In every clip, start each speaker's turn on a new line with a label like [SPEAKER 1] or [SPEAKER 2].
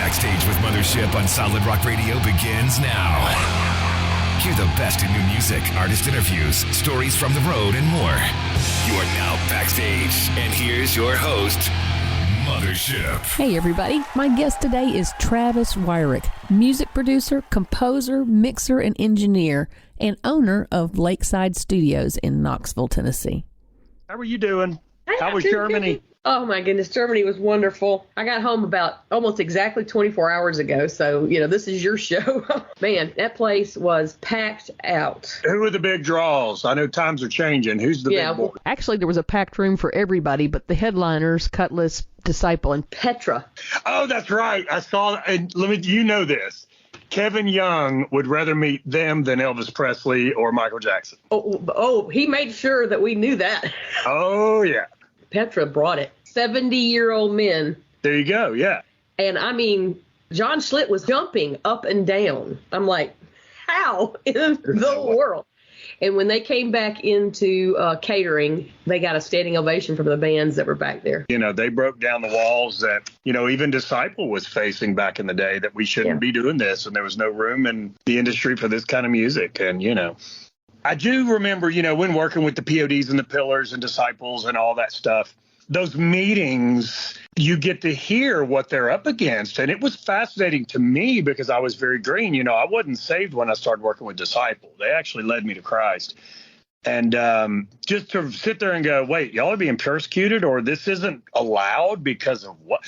[SPEAKER 1] Backstage with Mothership on Solid Rock Radio begins now. Hear the best in new music, artist interviews, stories from the road, and more. You are now backstage, and here's your host, Mothership.
[SPEAKER 2] Hey everybody, my guest today is Travis Wyrick, music producer, composer, mixer, and engineer, and owner of Lakeside Studios in Knoxville, Tennessee.
[SPEAKER 3] How are you doing? How was Germany?
[SPEAKER 4] Oh my goodness, Germany was wonderful. I got home about almost exactly 24 hours ago, so, this is your show. Man, that place was packed out.
[SPEAKER 3] Who are the big draws? I know times are changing. Who's the big boy?
[SPEAKER 2] Actually, there was a packed room for everybody, but the headliners, Cutlass, Disciple, and
[SPEAKER 4] Petra.
[SPEAKER 3] Oh, that's right. I saw, and you know this. Kevin Young would rather meet them than Elvis Presley or Michael Jackson.
[SPEAKER 4] Oh, he made sure that we knew that.
[SPEAKER 3] Oh, yeah.
[SPEAKER 4] Petra brought it. 70-year-old men.
[SPEAKER 3] There you go, yeah.
[SPEAKER 4] And, John Schlitt was jumping up and down. I'm like, how in the world? And when they came back into catering, they got a standing ovation from the bands that were back there.
[SPEAKER 3] They broke down the walls that, even Disciple was facing back in the day, that we shouldn't be doing this, and there was no room in the industry for this kind of music. And, I do remember, when working with the PODs and the Pillars and Disciples and all that stuff, those meetings, you get to hear what they're up against. And it was fascinating to me because I was very green. I wasn't saved when I started working with Disciple. They actually led me to Christ. And just to sit there and go, wait, y'all are being persecuted, or this isn't allowed because of what?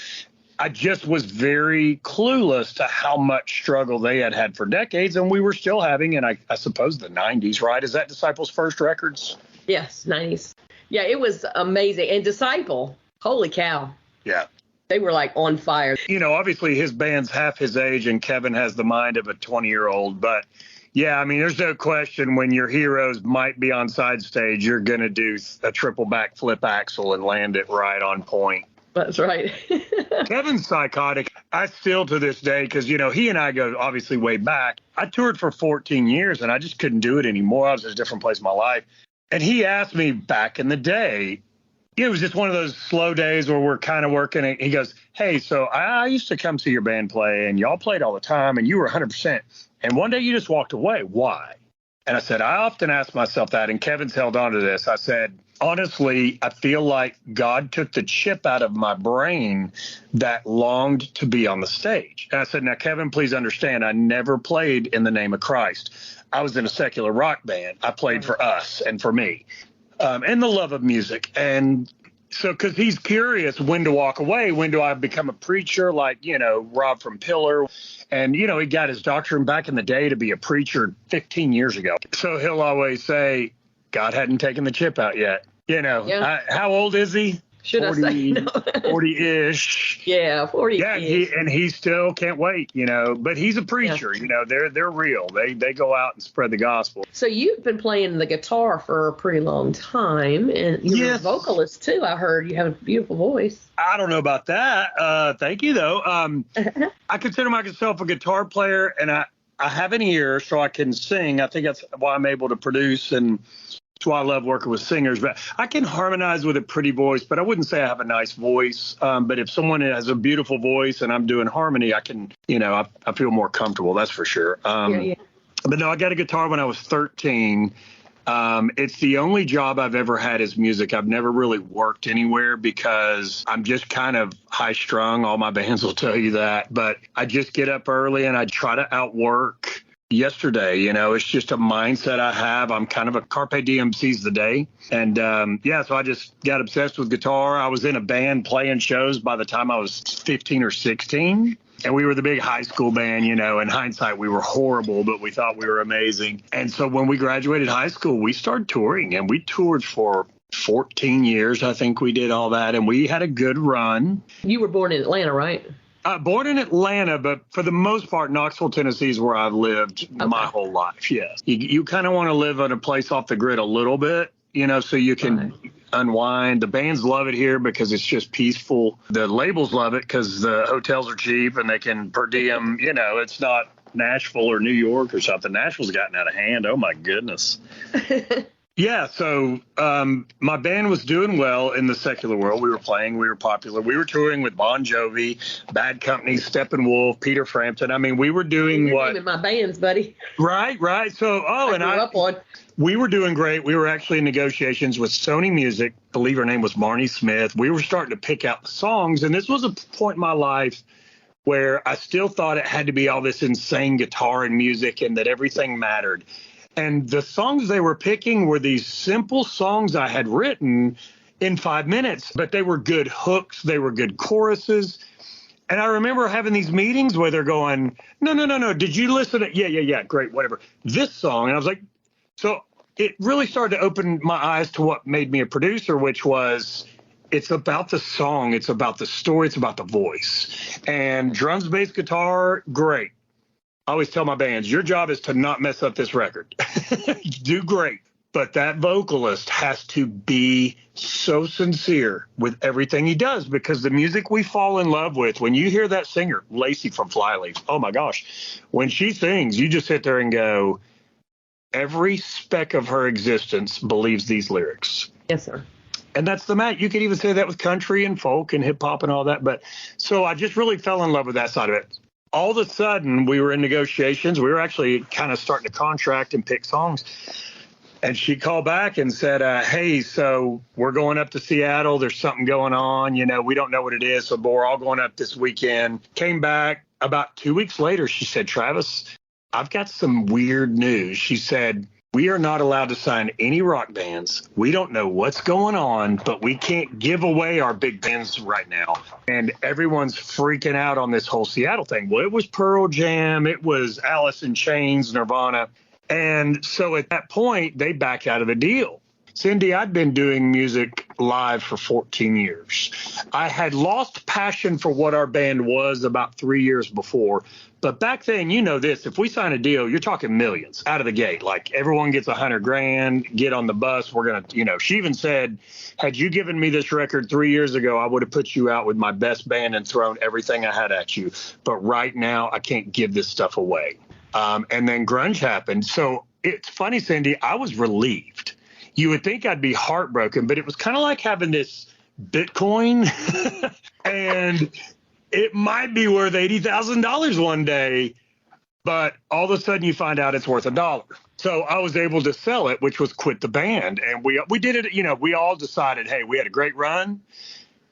[SPEAKER 3] I just was very clueless to how much struggle they had for decades, and we were still having, and I suppose the 90s, right? Is that Disciple's first records?
[SPEAKER 4] Yes, 90s. Yeah, it was amazing. And Disciple, holy cow.
[SPEAKER 3] Yeah.
[SPEAKER 4] They were like on fire.
[SPEAKER 3] Obviously his band's half his age, and Kevin has the mind of a 20-year-old, but yeah, there's no question when your heroes might be on side stage, you're going to do a triple backflip axel and land it right on point.
[SPEAKER 4] That's right.
[SPEAKER 3] Kevin's psychotic. I still to this day, because, he and I go obviously way back. I toured for 14 years and I just couldn't do it anymore. I was in a different place in my life. And he asked me back in the day, it was just one of those slow days where we're kind of working. And he goes, hey, so I used to come see your band play and y'all played all the time and you were 100%. And one day you just walked away. Why? And I said, I often ask myself that. And Kevin's held on to this. I said, honestly, I feel like God took the chip out of my brain that longed to be on the stage. And I said, now, Kevin, please understand, I never played in the name of Christ. I was in a secular rock band. I played for us and for me and the love of music. And so because he's curious when to walk away, when do I become a preacher like, Rob from Pillar. And, he got his doctorate back in the day to be a preacher 15 years ago. So he'll always say, God hadn't taken the chip out yet. How old is he?
[SPEAKER 4] Should 40, I say? No.
[SPEAKER 3] 40-ish.
[SPEAKER 4] Yeah, 40-ish.
[SPEAKER 3] Yeah, he still can't wait, But he's a preacher, They're real. They go out and spread the gospel.
[SPEAKER 4] So you've been playing the guitar for a pretty long time, and you're a vocalist, too. I heard you have a beautiful voice.
[SPEAKER 3] I don't know about that. Thank you, though. I consider myself a guitar player, and I have an ear so I can sing. I think that's why I'm able to produce, and that's why I love working with singers. But I can harmonize with a pretty voice, but I wouldn't say I have a nice voice. But if someone has a beautiful voice and I'm doing harmony, I can, I feel more comfortable. That's for sure. But no, I got a guitar when I was 13. It's the only job I've ever had is music. I've never really worked anywhere because I'm just kind of high strung. All my bands will tell you that. But I just get up early and I try to outwork yesterday. It's just a mindset I have. I'm kind of a carpe diem seize the day. And so I just got obsessed with guitar. I was in a band playing shows by the time I was 15 or 16. And we were the big high school band, in hindsight, we were horrible, but we thought we were amazing. And so when we graduated high school, we started touring, and we toured for 14 years. I think we did all that, and we had a good run.
[SPEAKER 4] You were born in Atlanta, right?
[SPEAKER 3] Born in Atlanta, but for the most part, Knoxville, Tennessee is where I've lived my whole life, yes. You kind of want to live in a place off the grid a little bit, so you can unwind. The bands love it here because it's just peaceful. The labels love it because the hotels are cheap and they can per diem, it's not Nashville or New York or something. Nashville's gotten out of hand. Oh, my goodness. Yeah, so my band was doing well in the secular world. We were playing, we were popular. We were touring with Bon Jovi, Bad Company, Steppenwolf, Peter Frampton. I mean, we were doing
[SPEAKER 4] You're
[SPEAKER 3] what?
[SPEAKER 4] naming my bands, buddy.
[SPEAKER 3] Right. So, we were doing great. We were actually in negotiations with Sony Music. I believe her name was Marnie Smith. We were starting to pick out the songs, and this was a point in my life where I still thought it had to be all this insane guitar and music and that everything mattered. And the songs they were picking were these simple songs I had written in 5 minutes, but they were good hooks. They were good choruses. And I remember having these meetings where they're going, no. Did you listen to, yeah, great, whatever. This song. And I was like, so it really started to open my eyes to what made me a producer, which was it's about the song. It's about the story. It's about the voice. And drums, bass, guitar, great. I always tell my bands, your job is to not mess up this record. Do great. But that vocalist has to be so sincere with everything he does, because the music we fall in love with, when you hear that singer, Lacey from Flyleaf, oh my gosh, when she sings, you just sit there and go, every speck of her existence believes these lyrics.
[SPEAKER 4] Yes, sir.
[SPEAKER 3] And that's the match. You could even say that with country and folk and hip hop and all that. But so I just really fell in love with that side of it. All of a sudden, we were in negotiations. We were actually kind of starting to contract and pick songs. And she called back and said, hey, so we're going up to Seattle. There's something going on. You know, we don't know what it is. So we're all going up this weekend. Came back about 2 weeks later. She said, Travis, I've got some weird news. She said, we are not allowed to sign any rock bands. We don't know what's going on, but we can't give away our big bands right now. And everyone's freaking out on this whole Seattle thing. Well, it was Pearl Jam. It was Alice in Chains, Nirvana. And so at that point, they back out of the deal. Cindy, I'd been doing music live for 14 years. I had lost passion for what our band was about 3 years before. But back then, you know this, if we sign a deal, you're talking millions out of the gate. Like everyone gets $100,000, get on the bus. We're going to, she even said, had you given me this record 3 years ago, I would have put you out with my best band and thrown everything I had at you. But right now, I can't give this stuff away. And then grunge happened. So it's funny, Cindy, I was relieved. You would think I'd be heartbroken, but it was kind of like having this Bitcoin and it might be worth $80,000 one day, but all of a sudden you find out it's worth $1. So I was able to sell it, which was quit the band. And we did it, we all decided, hey, we had a great run.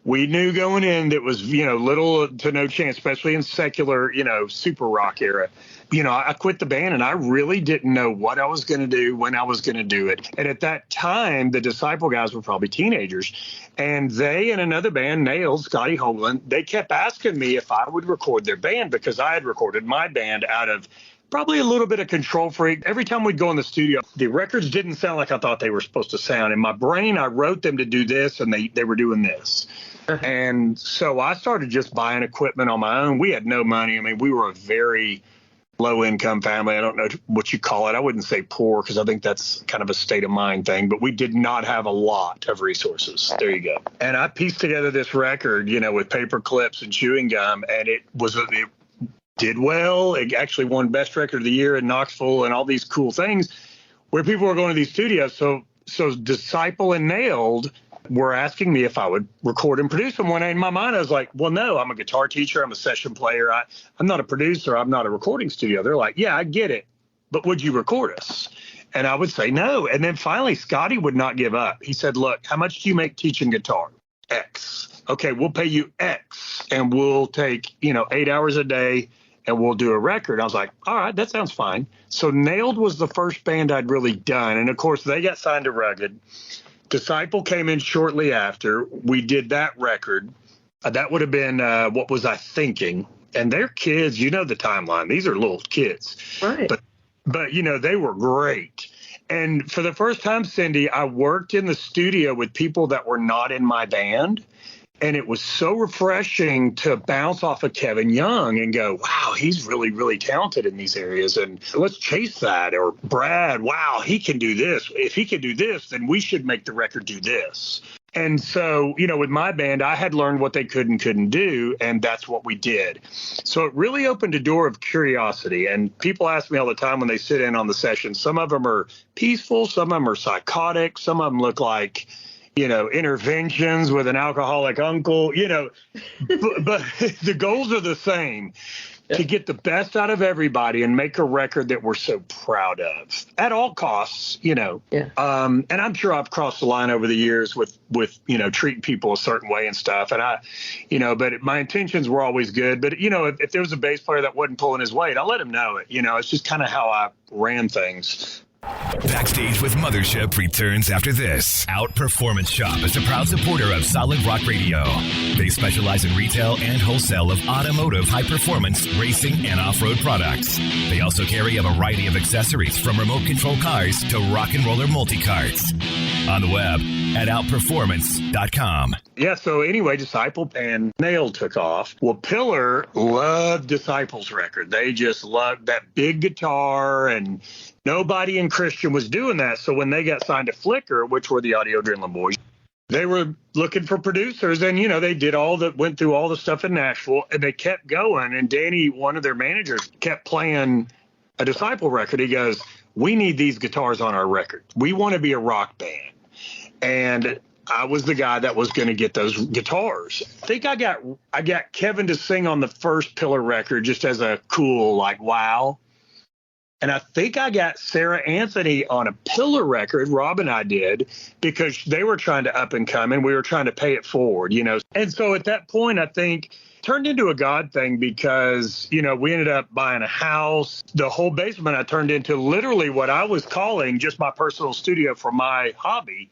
[SPEAKER 3] We knew going in that was, little to no chance, especially in secular, super rock era. I quit the band and I really didn't know what I was going to do, when I was going to do it. And at that time, the Disciple guys were probably teenagers. And they and another band, Nailed, Scotty Hoagland, they kept asking me if I would record their band because I had recorded my band out of probably a little bit of control freak. Every time we'd go in the studio, the records didn't sound like I thought they were supposed to sound. In my brain, I wrote them to do this and they were doing this. And so I started just buying equipment on my own. We had no money. I mean, we were a very low income family. I don't know what you call it. I wouldn't say poor because I think that's kind of a state of mind thing, but we did not have a lot of resources. There you go. And I pieced together this record, with paper clips and chewing gum, and it did well. It actually won Best Record of the Year in Knoxville and all these cool things where people were going to these studios. So Disciple and Nailed were asking me if I would record and produce them. When in my mind, I was like, well, no, I'm a guitar teacher. I'm a session player. I'm not a producer. I'm not a recording studio. They're like, yeah, I get it. But would you record us? And I would say no. And then finally, Scotty would not give up. He said, look, how much do you make teaching guitar? X. Okay, we'll pay you X. And we'll take, 8 hours a day and we'll do a record. I was like, all right, that sounds fine. So Nailed was the first band I'd really done. And of course, they got signed to Rugged. Disciple came in shortly after. We did that record. That would have been What Was I Thinking? And they're kids. The timeline. These are little kids.
[SPEAKER 4] Right.
[SPEAKER 3] But they were great. And for the first time, Cindy, I worked in the studio with people that were not in my band. And it was so refreshing to bounce off of Kevin Young and go, wow, he's really, really talented in these areas. And let's chase that. Or Brad, wow, he can do this. If he can do this, then we should make the record do this. And so, with my band, I had learned what they could and couldn't do, and that's what we did. So it really opened a door of curiosity. And people ask me all the time when they sit in on the session, some of them are peaceful, some of them are psychotic, some of them look like, interventions with an alcoholic uncle, but the goals are the same. To get the best out of everybody and make a record that we're so proud of at all costs, And I'm sure I've crossed the line over the years with treating people a certain way and stuff. And but my intentions were always good. But, if there was a bass player that wasn't pulling his weight, I'll let him know it. It's just kind of how I ran things.
[SPEAKER 1] Backstage with Mothership returns after this. Outperformance Shop is a proud supporter of Solid Rock Radio. They specialize in retail and wholesale of automotive high-performance racing and off-road products. They also carry a variety of accessories from remote control cars to rock and roller multi-carts. On the web at outperformance.com.
[SPEAKER 3] Yeah, so anyway, Disciple and Nail took off. Well, Pillar loved Disciple's record. They just loved that big guitar, and nobody in Christian was doing that. So when they got signed to Flicker, which were the Audio Adrenaline boys, they were looking for producers, and, they went through all the stuff in Nashville, and they kept going. And Danny, one of their managers, kept playing a Disciple record. He goes, "We need these guitars on our record. We want to be a rock band." And I was the guy that was going to get those guitars. I think I got Kevin to sing on the first Pillar record just as a cool, wow. And I think I got Sarah Anthony on a Pillar record, Rob and I did, because they were trying to up and come and we were trying to pay it forward, And so at that point, I think turned into a God thing because, we ended up buying a house. The whole basement I turned into literally what I was calling just my personal studio for my hobby.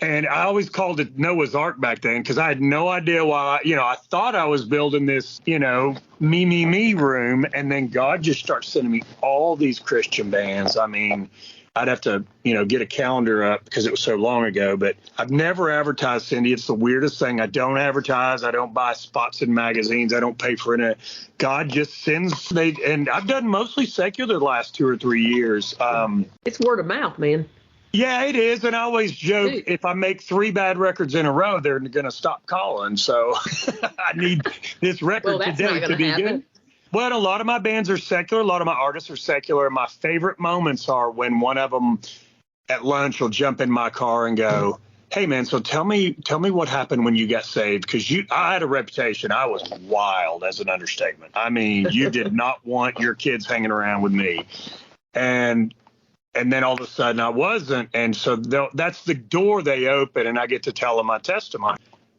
[SPEAKER 3] And I always called it Noah's Ark back then because I had no idea why. I thought I was building this, me room. And then God just starts sending me all these Christian bands. I mean, I'd have to, get a calendar up because it was so long ago. But I've never advertised, Cindy. It's the weirdest thing. I don't advertise. I don't buy spots in magazines. I don't pay for it. God just sends. And I've done mostly secular the last 2 or 3 years.
[SPEAKER 4] It's word of mouth, man.
[SPEAKER 3] Yeah, it is. And I always joke, if I make 3 bad records in a row, they're going to stop calling. So I need this record today to be good. Well, a lot of my bands are secular. A lot of my artists are secular. My favorite moments are when one of them at lunch will jump in my car and go, "Hey, man, so tell me what happened when you got saved." Because I had a reputation. I was wild as an understatement. I mean, you did not want your kids hanging around with me. And then all of a sudden I wasn't. And so that's the door they open, and I get to tell them my testimony.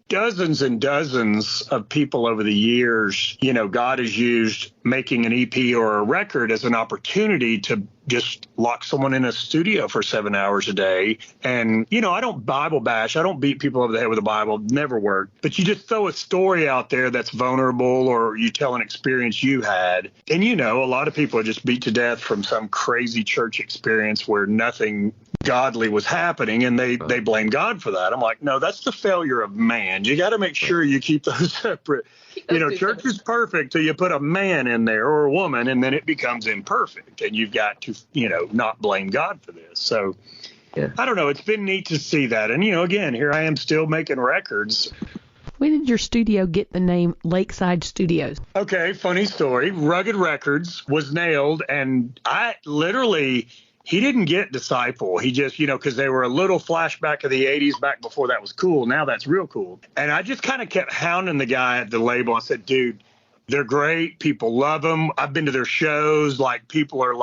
[SPEAKER 3] Dozens and dozens of people over the years, God has used making an EP or a record as an opportunity to just lock someone in a studio for 7 hours a day. And, I don't Bible bash. I don't beat people over the head with the Bible. Never worked. But you just throw a story out there that's vulnerable, or you tell an experience you had. And, a lot of people are just beat to death from some crazy church experience where nothing godly was happening, and they blame God for that. I'm like, no, that's the failure of man. You got to make sure you keep those separate. Church is perfect till you put a man in there or a woman, and then it becomes imperfect, and you've got to, not blame God for this. So I don't know. It's been neat to see that. And, again, here I am still making records.
[SPEAKER 2] When did your studio get the name Lakeside Studios?
[SPEAKER 3] Okay, funny story. Rugged Records was nailed, and he didn't get Disciple. He just, because they were a little flashback of the 80s back before that was cool. Now that's real cool. And I just kind of kept hounding the guy at the label. I said, dude, they're great. People love them. I've been to their shows. People are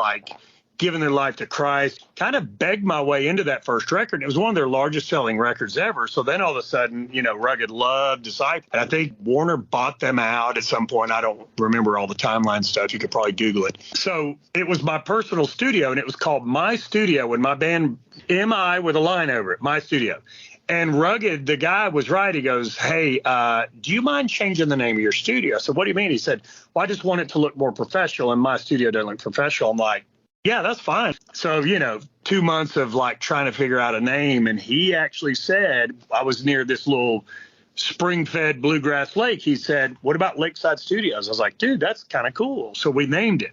[SPEAKER 3] giving their life to Christ. Kind of begged my way into that first record. It was one of their largest selling records ever. So then all of a sudden, Rugged loved Disciple. And I think Warner bought them out at some point. I don't remember all the timeline stuff. You could probably Google it. So it was my personal studio, and it was called My Studio, and my band, MI with a line over it, My Studio. And Rugged, the guy was right. He goes, "Hey, do you mind changing the name of your studio?" I said, "What do you mean?" He said, "Well, I just want it to look more professional, and my studio doesn't look professional." I'm like, yeah, that's fine. So, 2 months of trying to figure out a name. And he actually said, I was near this little spring-fed bluegrass lake. He said, "What about Lakeside Studios?" I was like, dude, that's kind of cool. So we named it.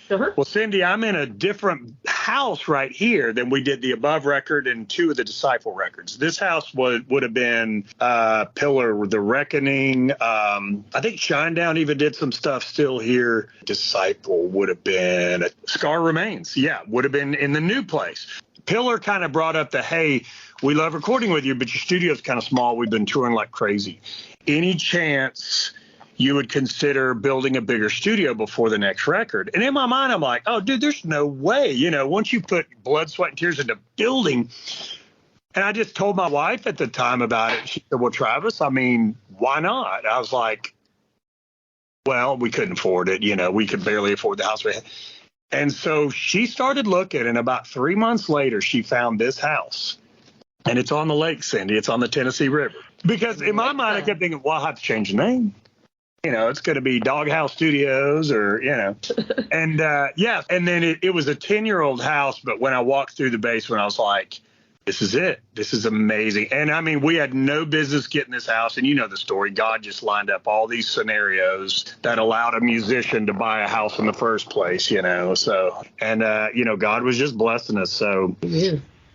[SPEAKER 3] Well, Cindy, I'm in a different house right here than we did the Above record and 2 of the Disciple records. This house would have been Pillar, The Reckoning. I think Shinedown even did some stuff still here. Disciple would have been Scar Remains. Yeah, would have been in the new place. Pillar kind of brought up the, hey, we love recording with you, but your studio's kind of small. We've been touring like crazy. Any chance you would consider building a bigger studio before the next record? And in my mind, I'm like, oh, dude, there's no way. You know, once you put blood, sweat, and tears into building. And I just told my wife at the time about it. She said, well, Travis, I mean, why not? I was like, well, we couldn't afford it. You know, we could barely afford the house we had. And so she started looking, and about 3 months later, she found this house. And it's on the lake, Cindy. It's on the Tennessee River. Because in my mind, I kept thinking, well, I'll have to change the name. You know, it's going to be Doghouse Studios or, you know. And, and then it was a 10-year-old house. But when I walked through the basement, I was like, this is it. This is amazing. And, I mean, we had no business getting this house. And you know the story. God just lined up all these scenarios that allowed a musician to buy a house in the first place, you know. So, and, God was just blessing us. So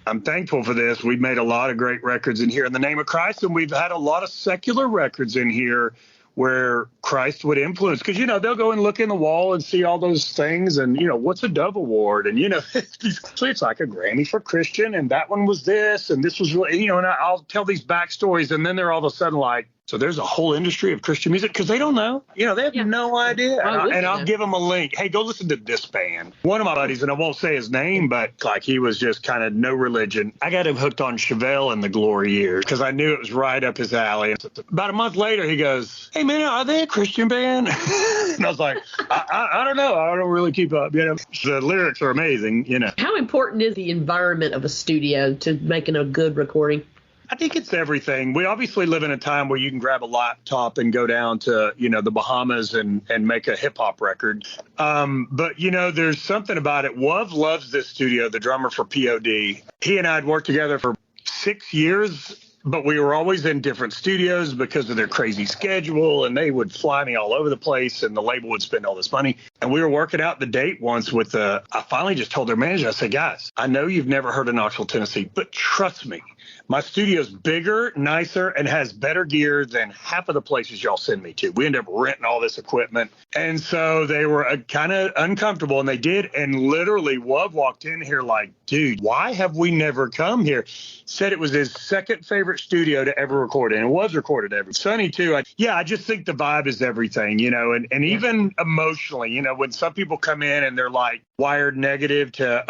[SPEAKER 3] I'm thankful for this. We've made a lot of great records in here in the name of Christ. And we've had a lot of secular records in here where Christ would influence, because, you know, they'll go and look in the wall and see all those things and, you know, what's a Dove Award? And, you know, it's like a Grammy for Christian, and that one was this, and this was really, you know, and I'll tell these backstories, and then they're all of a sudden like, so there's a whole industry of Christian music, because they don't know. You know, they have no idea. And I'll give them a link. Hey, go listen to this band. One of my buddies, and I won't say his name, but like he was just kind of no religion. I got him hooked on Chevelle in the glory years because I knew it was right up his alley. About a month later, he goes, hey, man, are they a Christian band? And I was like, I don't know. I don't really keep up. You know, the lyrics are amazing, you know.
[SPEAKER 4] How important is the environment of a studio to making a good recording?
[SPEAKER 3] I think it's everything. We obviously live in a time where you can grab a laptop and go down to, you know, the Bahamas and make a hip hop record. But, you know, there's something about it. Wov loves this studio, the drummer for POD. He and I had worked together for 6 years, but we were always in different studios because of their crazy schedule. And they would fly me all over the place, and the label would spend all this money. And we were working out the date once with I finally just told their manager, I said, guys, I know you've never heard of Knoxville, Tennessee, but trust me. My studio's bigger, nicer, and has better gear than half of the places y'all send me to. We ended up renting all this equipment. And so they were kind of uncomfortable, and they did. And literally, Wov walked in here like, dude, why have we never come here? Said it was his second favorite studio to ever record in. It was recorded every. Sonny, too. I just think the vibe is everything, you know, and even emotionally, you know, when some people come in and they're like wired negative to,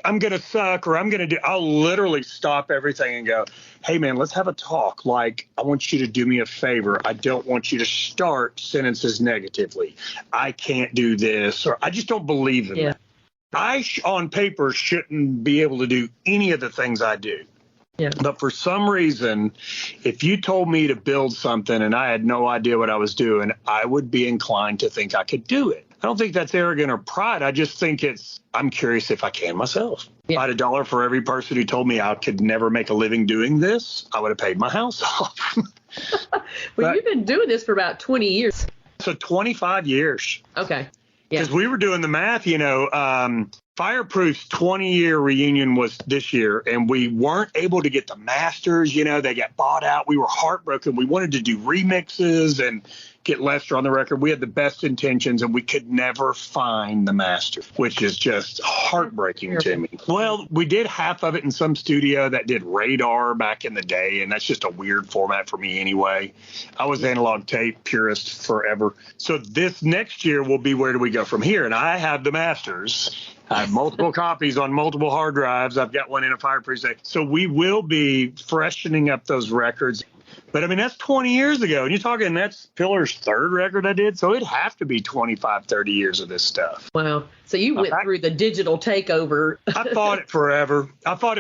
[SPEAKER 3] I'm going to suck or I'm going to do, I'll literally stop everything and go, hey, man, let's have a talk. Like, I want you to do me a favor. I don't want you to start sentences negatively. I can't do this, or I just don't believe in that. I, on paper, shouldn't be able to do any of the things I do. Yeah. But for some reason, if you told me to build something and I had no idea what I was doing, I would be inclined to think I could do it. I don't think that's arrogant or pride. I just think I'm curious if I can myself. If I had $1 for every person who told me I could never make a living doing this, I would have paid my house off.
[SPEAKER 4] Well, you've been doing this for about 20 years.
[SPEAKER 3] So 25 years.
[SPEAKER 4] Okay.
[SPEAKER 3] Because we were doing the math, you know, Fireproof's 20-year reunion was this year, and we weren't able to get the masters. You know, they got bought out. We were heartbroken. We wanted to do remixes and get Lester on the record. We had the best intentions, and we could never find the master, which is just heartbreaking to me. Well, we did half of it in some studio that did radar back in the day, and that's just a weird format for me anyway. I was analog tape purist forever. So this next year will be where do we go from here? And I have the masters. I have multiple copies on multiple hard drives. I've got one in a Fireproof safe. So we will be freshening up those records. But, I mean, that's 20 years ago. And you're talking that's Pillar's third record I did. So it'd have to be 25, 30 years of this stuff.
[SPEAKER 4] Wow. So you went through the digital takeover.
[SPEAKER 3] I fought it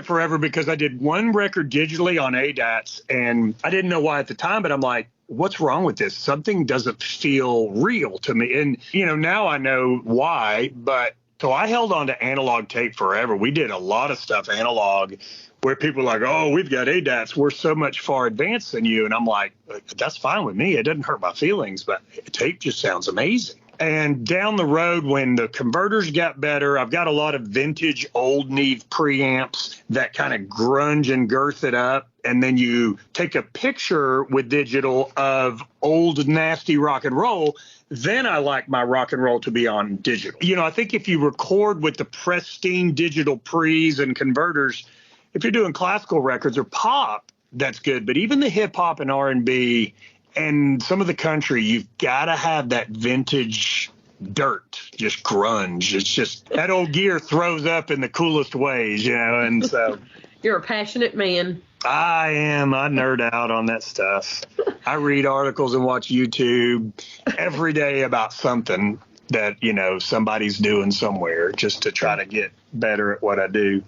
[SPEAKER 3] forever because I did one record digitally on ADATs. And I didn't know why at the time, but I'm like, what's wrong with this? Something doesn't feel real to me. And, you know, now I know why, but so I held on to analog tape forever. We did a lot of stuff analog where people are like, oh, we've got ADATs. We're so much far advanced than you. And I'm like, that's fine with me. It doesn't hurt my feelings, but tape just sounds amazing. And down the road, when the converters got better, I've got a lot of vintage old Neve preamps that kind of grunge and girth it up. And then you take a picture with digital of old, nasty rock and roll. Then I like my rock and roll to be on digital. You know, I think if you record with the pristine digital pre's and converters, if you're doing classical records or pop, that's good. But even the hip hop and R&B and some of the country, you've got to have that vintage dirt, just grunge. It's just that old gear throws up in the coolest ways, you know. And so
[SPEAKER 4] you're a passionate man.
[SPEAKER 3] I am. I nerd out on that stuff. I read articles and watch YouTube every day about something that, you know, somebody's doing somewhere just to try to get better at what I do.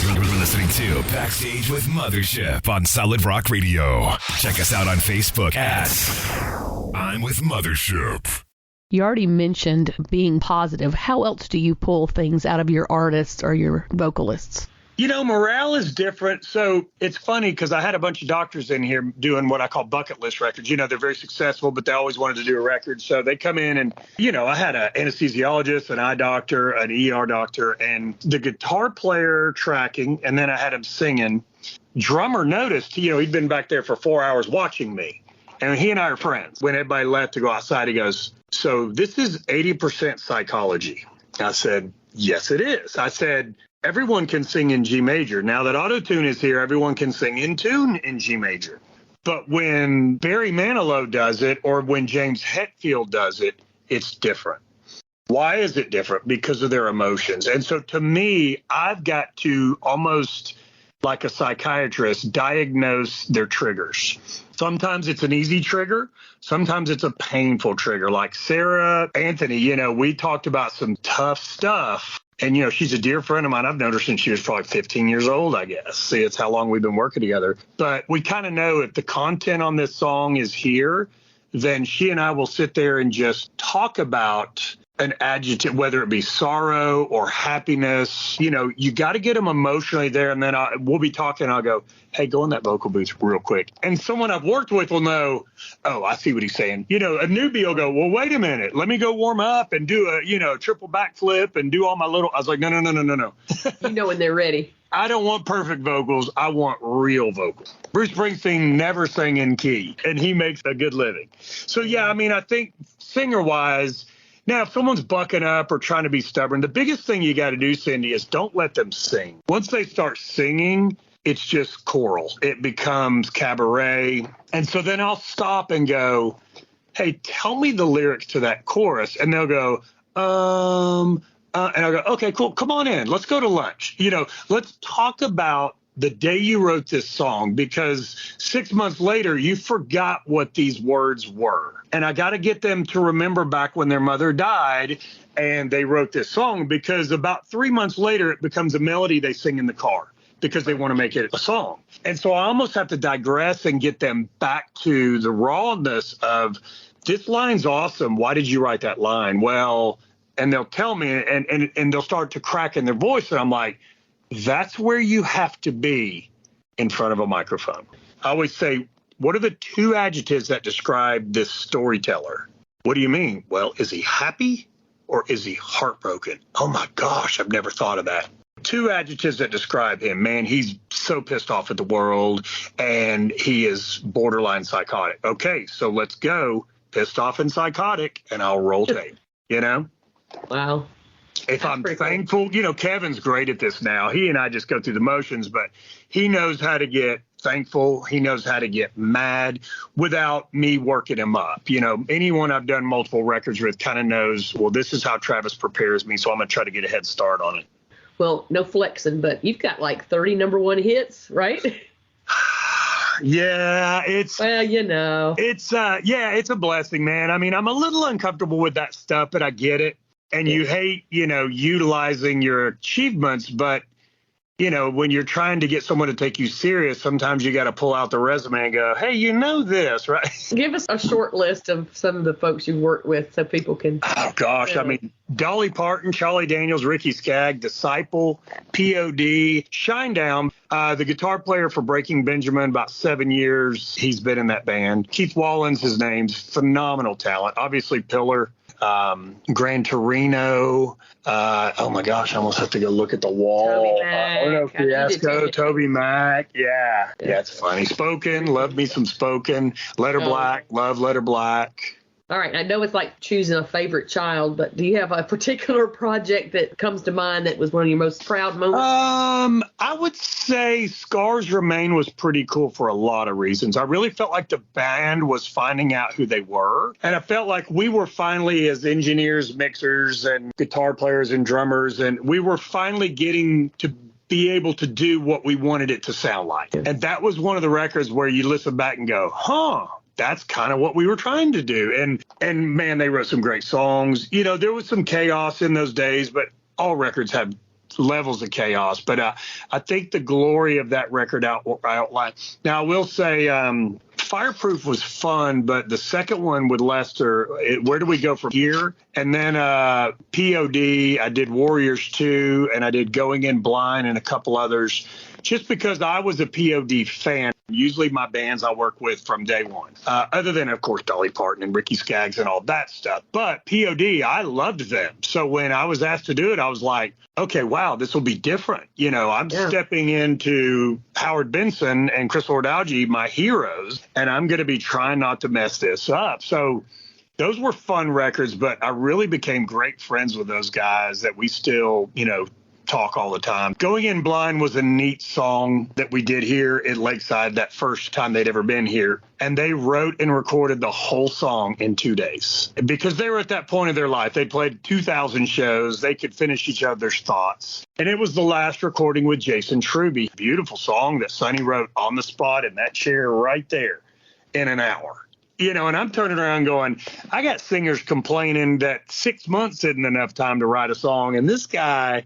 [SPEAKER 1] You're listening to Backstage with Mothership on Solid Rock Radio. Check us out on Facebook at I'm with Mothership.
[SPEAKER 2] You already mentioned being positive. How else do you pull things out of your artists or your vocalists?
[SPEAKER 3] You know, morale is different. So it's funny because I had a bunch of doctors in here doing what I call bucket list records. You know, they're very successful, but they always wanted to do a record. So they come in and, you know, I had an anesthesiologist, an eye doctor, an ER doctor, and the guitar player tracking. And then I had him singing. Drummer noticed, you know, he'd been back there for 4 hours watching me. And he and I are friends. When everybody left to go outside, he goes, so this is 80% psychology. I said, yes, it is. I said, everyone can sing in G major. Now that auto-tune is here, everyone can sing in tune in G major. But when Barry Manilow does it or when James Hetfield does it, it's different. Why is it different? Because of their emotions. And so to me, I've got to almost like a psychiatrist diagnose their triggers. Sometimes it's an easy trigger. Sometimes it's a painful trigger. Like Sarah Anthony, you know, we talked about some tough stuff. And, you know, she's a dear friend of mine. I've known her since she was probably 15 years old, I guess. See, it's how long we've been working together. But we kind of know if the content on this song is here, then she and I will sit there and just talk about an adjective, whether it be sorrow or happiness. You know, you got to get them emotionally there. And then we'll be talking. I'll go, hey, go in that vocal booth real quick. And someone I've worked with will know, oh, I see what he's saying. You know, a newbie will go, well, wait a minute. Let me go warm up and do a, you know, triple backflip and do all my little. I was like, no.
[SPEAKER 4] You know when they're ready.
[SPEAKER 3] I don't want perfect vocals. I want real vocals. Bruce Springsteen never sang in key, and he makes a good living. So, yeah, I mean, I think singer-wise, now, if someone's bucking up or trying to be stubborn, the biggest thing you got to do, Cindy, is don't let them sing. Once they start singing, it's just choral. It becomes cabaret. And so then I'll stop and go, hey, tell me the lyrics to that chorus. And they'll go, and I'll go, okay, cool. Come on in. Let's go to lunch. You know, let's talk about the day you wrote this song, because 6 months later, you forgot what these words were. And I got to get them to remember back when their mother died and they wrote this song, because about 3 months later, it becomes a melody they sing in the car because they want to make it a song. And so I almost have to digress and get them back to the rawness of, this line's awesome. Why did you write that line? Well, and they'll tell me, and they'll start to crack in their voice. And I'm like, that's where you have to be in front of a microphone. I always say, what are the two adjectives that describe this storyteller? What do you mean? Well, is he happy or is he heartbroken? Oh my gosh, I've never thought of that. Two adjectives that describe him. Man, he's so pissed off at the world and he is borderline psychotic. Okay, so let's go pissed off and psychotic, and I'll roll tape, you know?
[SPEAKER 4] Wow.
[SPEAKER 3] If I'm thankful, you know, Kevin's great at this now. He and I just go through the motions, but he knows how to get thankful. He knows how to get mad without me working him up. You know, anyone I've done multiple records with kind of knows, well, this is how Travis prepares me, so I'm going to try to get a head start on it.
[SPEAKER 4] Well, no flexing, but you've got like 30 number one hits, right?
[SPEAKER 3] Yeah, it's,
[SPEAKER 4] well, you know,
[SPEAKER 3] it's a blessing, man. I mean, I'm a little uncomfortable with that stuff, but I get it. And you hate, you know, utilizing your achievements. But, you know, when you're trying to get someone to take you serious, sometimes you got to pull out the resume and go, hey, you know this, right? Give
[SPEAKER 4] us a short list of some of the folks you've worked with so people can.
[SPEAKER 3] Oh, gosh. I mean, Dolly Parton, Charlie Daniels, Ricky Skaggs, Disciple, P.O.D., Shinedown, the guitar player for Breaking Benjamin, about 7 years. He's been in that band. Keith Wallen's his name's phenomenal talent. Obviously, Pillar. Gran Torino. Oh my gosh, I almost have to go look at the wall. Fiasco, TobyMac. Yeah, it's funny. Spoken, love me some Spoken. Letter Black, love Letter Black.
[SPEAKER 4] All right, I know it's like choosing a favorite child, but do you have a particular project that comes to mind that was one of your most proud moments?
[SPEAKER 3] I would say Scars Remain was pretty cool for a lot of reasons. I really felt like the band was finding out who they were, and I felt like we were finally, as engineers, mixers, and guitar players and drummers, and we were finally getting to be able to do what we wanted it to sound like. And that was one of the records where you listen back and go, that's kind of what we were trying to do. And man, they wrote some great songs. You know, there was some chaos in those days, but all records have levels of chaos. But I think the glory of that record outline. Now, I will say Fireproof was fun, but the second one with Lester, Where Do We Go From Here? And then POD, I did Warriors 2, and I did Going In Blind and a couple others, just because I was a POD fan. Usually my bands I work with from day one, other than, of course, Dolly Parton and Ricky Skaggs and all that stuff. But POD, I loved them. So when I was asked to do it, I was like, okay, wow, this will be different. You know, I'm stepping into Howard Benson and Chris Lord-Alge, my heroes, and I'm going to be trying not to mess this up. So those were fun records, but I really became great friends with those guys that we still, you know, talk all the time. Going In Blind was a neat song that we did here at Lakeside that first time they'd ever been here. And they wrote and recorded the whole song in 2 days because they were at that point of their life. They played 2,000 shows. They could finish each other's thoughts. And it was the last recording with Jason Truby. Beautiful song that Sonny wrote on the spot in that chair right there in an hour. You know, and I'm turning around going, I got singers complaining that 6 months isn't enough time to write a song. And this guy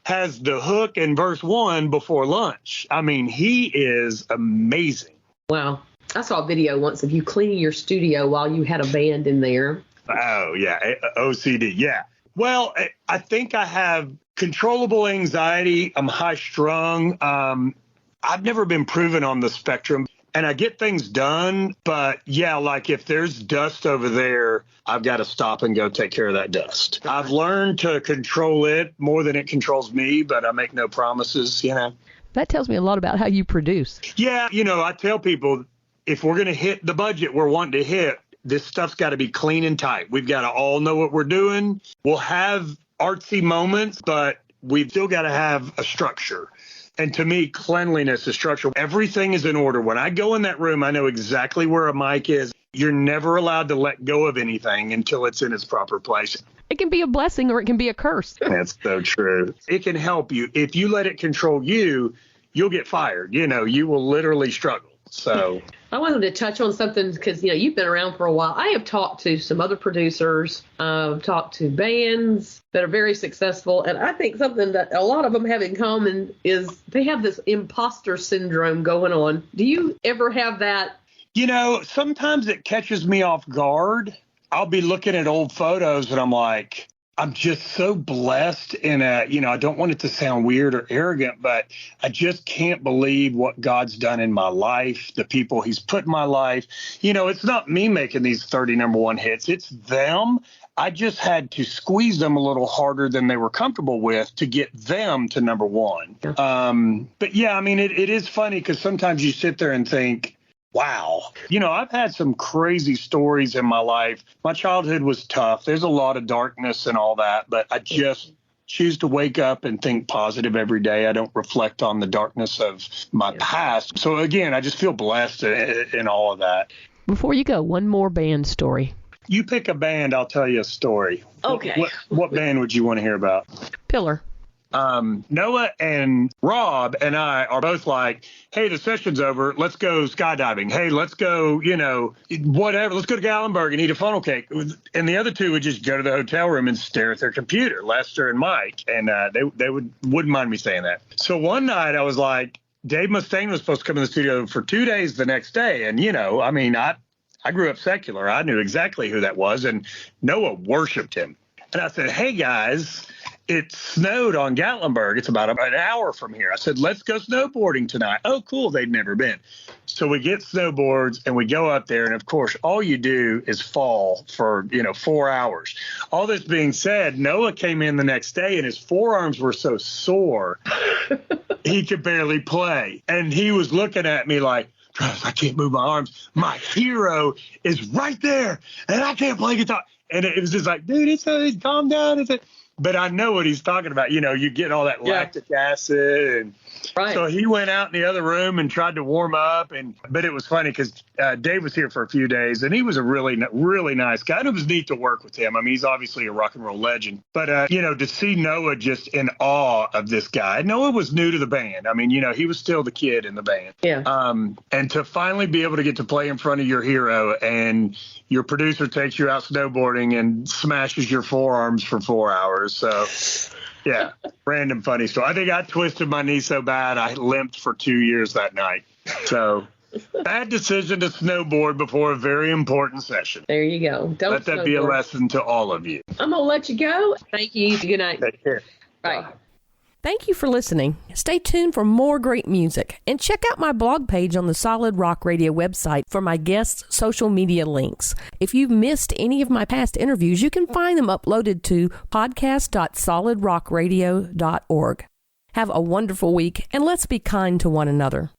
[SPEAKER 3] has the hook in verse 1 before lunch. I mean, he is amazing.
[SPEAKER 4] Wow. I saw a video once of you cleaning your studio while you had a band in there.
[SPEAKER 3] Oh, yeah. OCD. Yeah. Well, I think I have controllable anxiety. I'm high strung. I've never been proven on the spectrum. And I get things done, but yeah, like if there's dust over there, I've got to stop and go take care of that dust. I've learned to control it more than it controls me, but I make no promises, you know.
[SPEAKER 2] That tells me a lot about how you produce.
[SPEAKER 3] Yeah, you know, I tell people if we're going to hit the budget we're wanting to hit, this stuff's got to be clean and tight. We've got to all know what we're doing. We'll have artsy moments, but we've still got to have a structure. And to me, cleanliness is structure. Everything is in order. When I go in that room, I know exactly where a mic is. You're never allowed to let go of anything until it's in its proper place.
[SPEAKER 2] It can be a blessing or it can be a curse.
[SPEAKER 3] That's so true. It can help you. If you let it control you, you'll get fired. You know, you will literally struggle. So
[SPEAKER 4] I wanted to touch on something because, you know, you've been around for a while. I have talked to some other producers, talked to bands that are very successful. And I think something that a lot of them have in common is they have this imposter syndrome going on. Do you ever have that?
[SPEAKER 3] You know, sometimes it catches me off guard. I'll be looking at old photos and I'm like, I'm just so blessed in I don't want it to sound weird or arrogant, but I just can't believe what God's done in my life, the people he's put in my life. You know, it's not me making these 30 number one hits. It's them. I just had to squeeze them a little harder than they were comfortable with to get them to number one. But yeah, I mean, it is funny because sometimes you sit there and think, wow. You know, I've had some crazy stories in my life. My childhood was tough. There's a lot of darkness and all that, but I just choose to wake up and think positive every day. I don't reflect on the darkness of my past. So again, I just feel blessed in all of that.
[SPEAKER 2] Before you go, one more band story.
[SPEAKER 3] You pick a band, I'll tell you a story.
[SPEAKER 4] Okay.
[SPEAKER 3] What band would you want to hear about?
[SPEAKER 2] Pillar.
[SPEAKER 3] Noah and Rob and I are both like, hey, the session's over. Let's go skydiving. Hey, let's go, whatever. Let's go to Gallenberg and eat a funnel cake. And the other two would just go to the hotel room and stare at their computer, Lester and Mike. And they wouldn't mind me saying that. So one night I was like, Dave Mustaine was supposed to come in the studio for 2 days the next day. And, I grew up secular. I knew exactly who that was. And Noah worshiped him. And I said, hey, guys, it snowed on Gatlinburg. It's about an hour from here. I said, let's go snowboarding tonight. Oh, cool. They'd never been. So we get snowboards and we go up there. And, of course, all you do is fall for, 4 hours. all this being said, Noah came in the next day and his forearms were so sore he could barely play. And he was looking at me like, Travis, I can't move my arms. My hero is right there and I can't play guitar. And it was just like, dude, it's calm down. But I know what he's talking about. You know, you get all that lactic acid. And
[SPEAKER 4] right.
[SPEAKER 3] So he went out in the other room and tried to warm up. But it was funny because Dave was here for a few days, and he was a really, really nice guy. And it was neat to work with him. I mean, he's obviously a rock and roll legend. But, you know, to see Noah just in awe of this guy. Noah was new to the band. I mean, you know, he was still the kid in the band.
[SPEAKER 4] Yeah.
[SPEAKER 3] And to finally be able to get to play in front of your hero and your producer takes you out snowboarding and smashes your forearms for 4 hours. So, yeah, random funny story. I think I twisted my knee so bad I limped for 2 years that night. So, bad decision to snowboard before a very important session.
[SPEAKER 4] There you go. Don't
[SPEAKER 3] let that be a lesson to all of you.
[SPEAKER 4] I'm going to let you go. Thank you. Good night.
[SPEAKER 3] Take care.
[SPEAKER 4] Bye.
[SPEAKER 3] Bye.
[SPEAKER 2] Thank you for listening. Stay tuned for more great music and check out my blog page on the Solid Rock Radio website for my guests' social media links. If you've missed any of my past interviews, you can find them uploaded to podcast.solidrockradio.org. Have a wonderful week and let's be kind to one another.